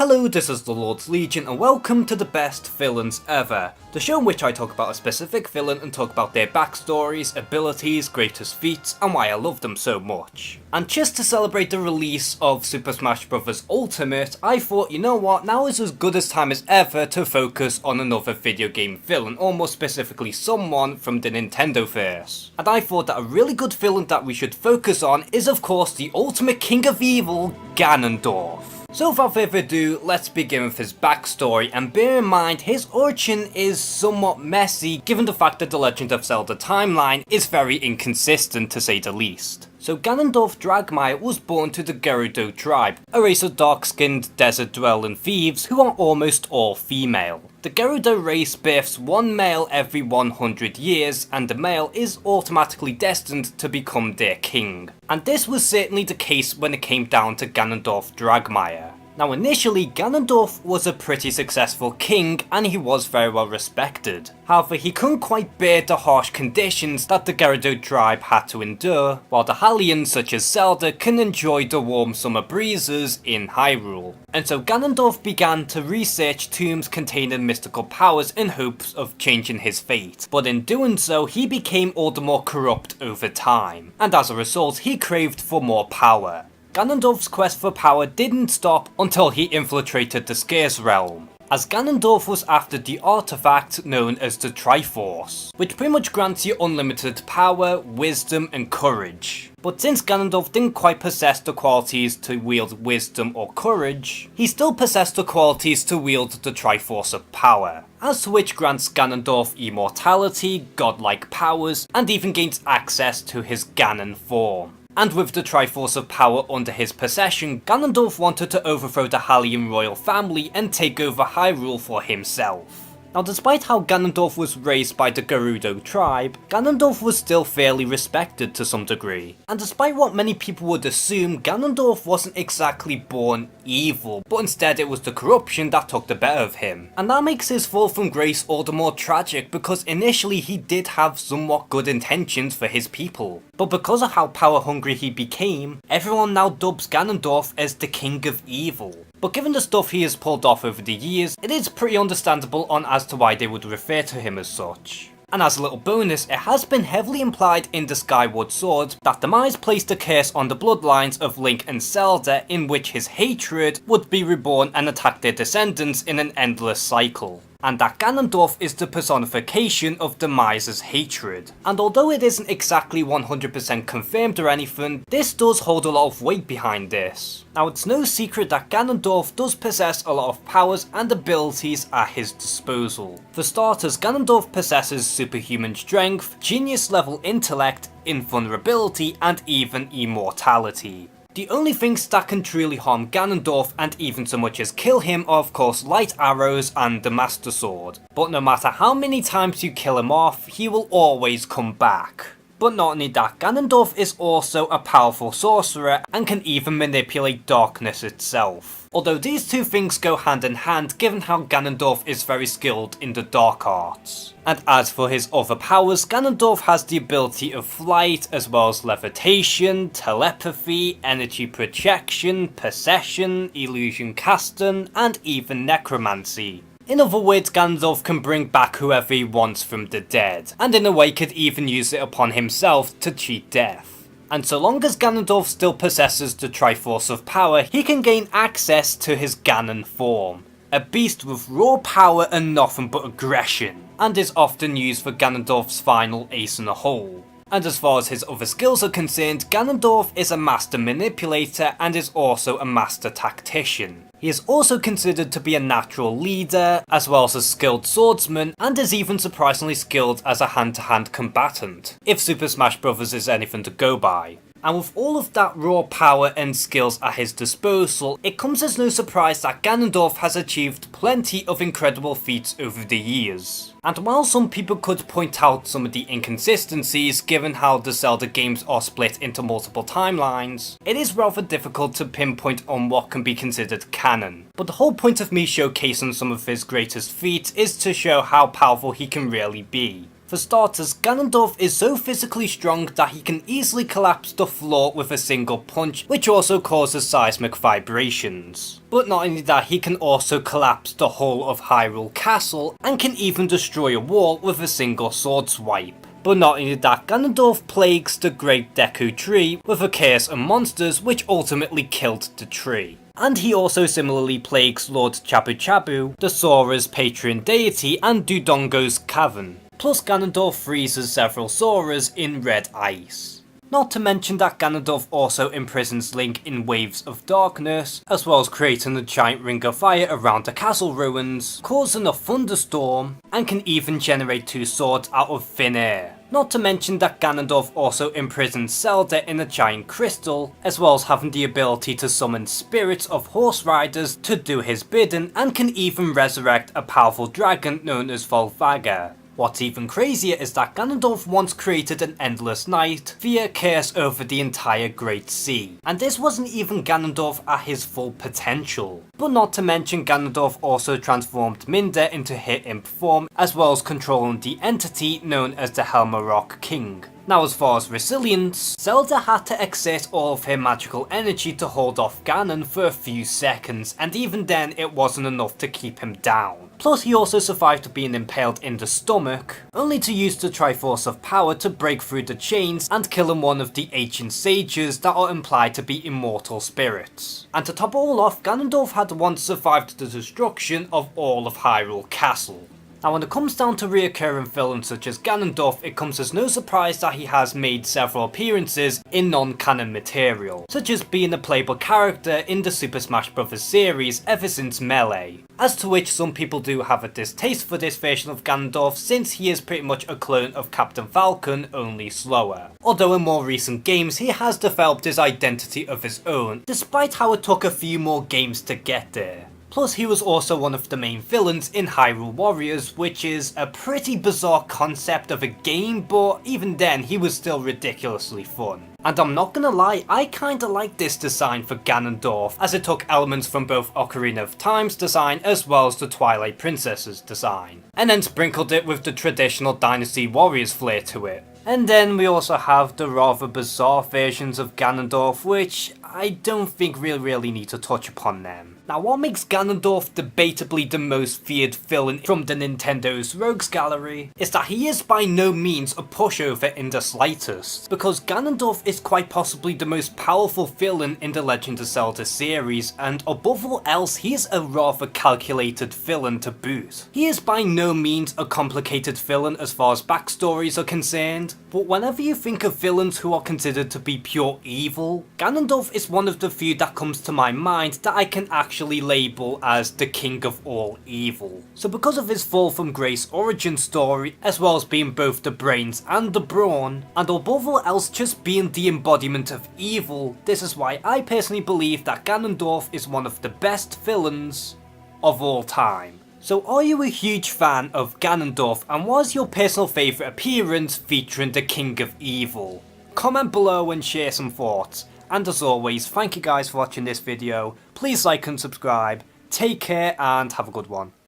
Hello, this is the Lord's Legion and welcome to the best villains ever, the show in which I talk about a specific villain and talk about their backstories, abilities, greatest feats, and why I love them so much. And just to celebrate the release of Super Smash Bros. Ultimate, I thought, you know what, now is as good a time as ever to focus on another video game villain, or more specifically someone from the Nintendoverse. And I thought that a really good villain that we should focus on is of course the ultimate king of evil, Ganondorf. So without further ado, let's begin with his backstory, and bear in mind his origin is somewhat messy given the fact that the Legend of Zelda timeline is very inconsistent to say the least. So Ganondorf Dragmire was born to the Gerudo tribe, a race of dark-skinned desert-dwelling thieves who are almost all female. The Gerudo race births one male every 100 years, and the male is automatically destined to become their king. And this was certainly the case when it came down to Ganondorf Dragmire. Now initially, Ganondorf was a pretty successful king and he was very well respected. However, he couldn't quite bear the harsh conditions that the Gerudo tribe had to endure, while the Hylians such as Zelda can enjoy the warm summer breezes in Hyrule. And so Ganondorf began to research tombs containing mystical powers in hopes of changing his fate, but in doing so he became all the more corrupt over time, and as a result he craved for more power. Ganondorf's quest for power didn't stop until he infiltrated the Scarce realm, as Ganondorf was after the artifact known as the Triforce, which pretty much grants you unlimited power, wisdom and courage. But since Ganondorf didn't quite possess the qualities to wield wisdom or courage, he still possessed the qualities to wield the Triforce of power, as to which grants Ganondorf immortality, godlike powers, and even gains access to his Ganon form. And with the Triforce of power under his possession, Ganondorf wanted to overthrow the Hylian royal family and take over Hyrule for himself. Now despite how Ganondorf was raised by the Gerudo tribe, Ganondorf was still fairly respected to some degree. And despite what many people would assume, Ganondorf wasn't exactly born evil, but instead it was the corruption that took the better of him. And that makes his fall from grace all the more tragic because initially he did have somewhat good intentions for his people. But because of how power hungry he became, everyone now dubs Ganondorf as the king of evil. But given the stuff he has pulled off over the years, it is pretty understandable on as to why they would refer to him as such. And as a little bonus, it has been heavily implied in the Skyward Sword that Demise placed a curse on the bloodlines of Link and Zelda in which his hatred would be reborn and attack their descendants in an endless cycle. And that Ganondorf is the personification of Demise's hatred. And although it isn't exactly 100% confirmed or anything, this does hold a lot of weight behind this. Now it's no secret that Ganondorf does possess a lot of powers and abilities at his disposal. For starters, Ganondorf possesses superhuman strength, genius level intellect, invulnerability and even immortality. The only things that can truly harm Ganondorf and even so much as kill him are of course light arrows and the Master Sword. But no matter how many times you kill him off, he will always come back. But not only that, Ganondorf is also a powerful sorcerer and can even manipulate darkness itself. Although these two things go hand in hand given how Ganondorf is very skilled in the dark arts. And as for his other powers, Ganondorf has the ability of flight as well as levitation, telepathy, energy projection, possession, illusion casting, and even necromancy. In other words, Ganondorf can bring back whoever he wants from the dead, and in a way could even use it upon himself to cheat death. And so long as Ganondorf still possesses the Triforce of power, he can gain access to his Ganon form, a beast with raw power and nothing but aggression, and is often used for Ganondorf's final ace in the hole. And as far as his other skills are concerned, Ganondorf is a master manipulator and is also a master tactician. He is also considered to be a natural leader, as well as a skilled swordsman, and is even surprisingly skilled as a hand-to-hand combatant, if Super Smash Bros. Is anything to go by. And with all of that raw power and skills at his disposal, it comes as no surprise that Ganondorf has achieved plenty of incredible feats over the years. And while some people could point out some of the inconsistencies given how the Zelda games are split into multiple timelines, it is rather difficult to pinpoint on what can be considered canon. But the whole point of me showcasing some of his greatest feats is to show how powerful he can really be. For starters, Ganondorf is so physically strong that he can easily collapse the floor with a single punch, which also causes seismic vibrations. But not only that, he can also collapse the whole of Hyrule Castle and can even destroy a wall with a single sword swipe. But not only that, Ganondorf plagues the Great Deku Tree with a chaos of monsters which ultimately killed the tree. And he also similarly plagues Lord Chabu Chabu, the Sora's patron deity, and Dodongo's cavern. Plus Ganondorf freezes several Soras in red ice. Not to mention that Ganondorf also imprisons Link in waves of darkness, as well as creating a giant ring of fire around the castle ruins, causing a thunderstorm, and can even generate 2 swords out of thin air. Not to mention that Ganondorf also imprisons Zelda in a giant crystal, as well as having the ability to summon spirits of horse riders to do his bidding, and can even resurrect a powerful dragon known as Volvaga. What's even crazier is that Ganondorf once created an endless night via chaos over the entire Great Sea, and this wasn't even Ganondorf at his full potential. But not to mention Ganondorf also transformed Minder into hit imp form, as well as controlling the entity known as the Helma Rock King. Now as far as resilience, Zelda had to exert all of her magical energy to hold off Ganon for a few seconds, and even then it wasn't enough to keep him down. Plus he also survived being impaled in the stomach, only to use the Triforce of Power to break through the chains and killing one of the ancient sages that are implied to be immortal spirits. And to top it all off, Ganondorf had once survived the destruction of all of Hyrule Castle. Now when it comes down to reoccurring villains such as Ganondorf, it comes as no surprise that he has made several appearances in non-canon material, such as being a playable character in the Super Smash Bros. Series ever since Melee. As to which some people do have a distaste for this version of Ganondorf, since he is pretty much a clone of Captain Falcon, only slower. Although in more recent games he has developed his identity of his own, despite how it took a few more games to get there. Plus he was also one of the main villains in Hyrule Warriors, which is a pretty bizarre concept of a game, but even then he was still ridiculously fun. And I'm not gonna lie, I kinda like this design for Ganondorf, as it took elements from both Ocarina of Time's design as well as the Twilight Princess's design, and then sprinkled it with the traditional Dynasty Warriors flair to it. And then we also have the rather bizarre versions of Ganondorf, which I don't think we really need to touch upon them. Now what makes Ganondorf debatably the most feared villain from the Nintendo's Rogues Gallery is that he is by no means a pushover in the slightest, because Ganondorf is quite possibly the most powerful villain in the Legend of Zelda series, and above all else he is a rather calculated villain to boot. He is by no means a complicated villain as far as backstories are concerned, but whenever you think of villains who are considered to be pure evil, Ganondorf is one of the few that comes to my mind that I can actually label as the king of all evil. So because of his fall from grace origin story, as well as being both the brains and the brawn, and above all else just being the embodiment of evil, this is why I personally believe that Ganondorf is one of the best villains of all time. So are you a huge fan of Ganondorf, and what is your personal favourite appearance featuring the king of evil? Comment below and share some thoughts. And as always, thank you guys for watching this video. Please like and subscribe. Take care and have a good one.